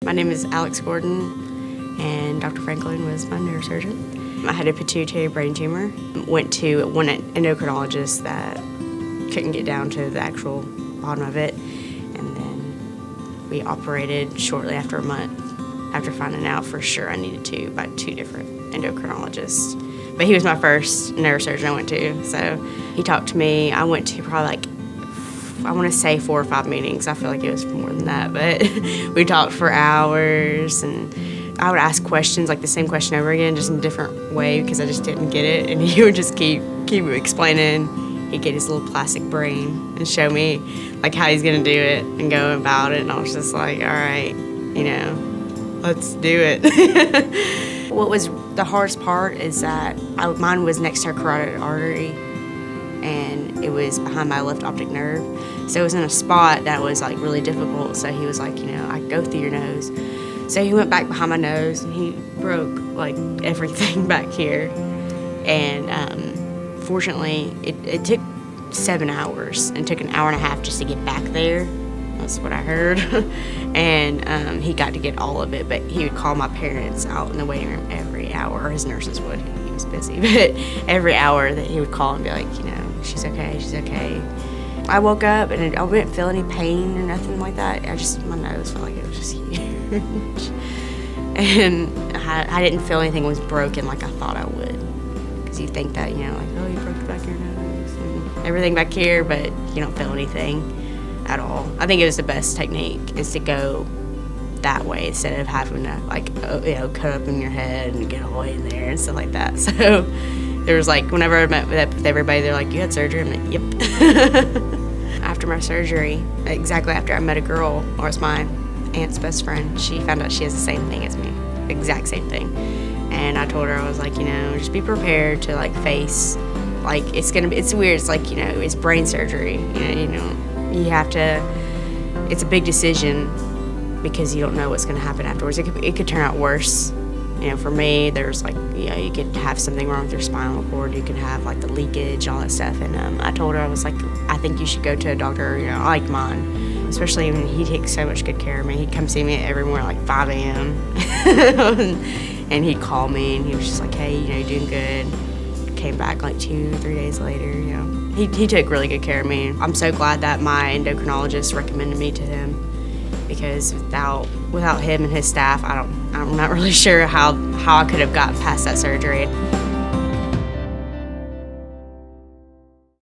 My name is Alex Gordon, and Dr. Franklin was my neurosurgeon. I had a pituitary brain tumor. Went to one endocrinologist that couldn't get down to the actual bottom of it, and then we operated shortly after a month after finding out for sure I needed to by 2 different endocrinologists. But he was my first neurosurgeon I went to, so he talked to me. I went to probably I want to say 4 or 5 meetings. I feel like it was more than that, but we talked for hours, and I would ask questions, like the same question over again, just in a different way because I just didn't get it, and he would just keep explaining. He'd get his little plastic brain and show me like how he's gonna do it and go about it, and I was just like, all right, let's do it. What was the hardest part is that mine was next to a carotid artery, and it was behind my left optic nerve. So it was in a spot that was like really difficult. So he was like, I go through your nose. So he went back behind my nose and he broke like everything back here. And fortunately, it took 7 hours and took an hour and a half just to get back there. That's what I heard. And he got to get all of it, but he would call my parents out in the waiting room every hour, or his nurses would. He was busy, but every hour that he would call and be like, she's okay, she's okay. I woke up and I didn't feel any pain or nothing like that. My nose felt like it was just huge. And I didn't feel anything was broken like I thought I would. Because you think that, you broke the back of your nose and everything back here, but you don't feel anything at all. I think it was the best technique is to go that way instead of having to cut up in your head and get all the way in there and stuff like that. So there was whenever I met with everybody, they're like, you had surgery? I'm like, yep. After my surgery, exactly after I met a girl, or it's my aunt's best friend, she found out she has the same thing as me, exact same thing. And I told her, I was like, just be prepared to face, it's weird, it's it's brain surgery, you have to, it's a big decision because you don't know what's going to happen afterwards. It could turn out worse. For me, there's you could have something wrong with your spinal cord. You can have the leakage, all that stuff. And I told her, I was like, I think you should go to a doctor, like mine. Especially when he takes so much good care of me. He'd come see me every morning, 5 a.m. and he'd call me, and he was just like, hey, you're doing good. Came back 2 or 3 days later. He took really good care of me. I'm so glad that my endocrinologist recommended me to him, because without him and his staff, I'm not really sure how I could have got past that surgery.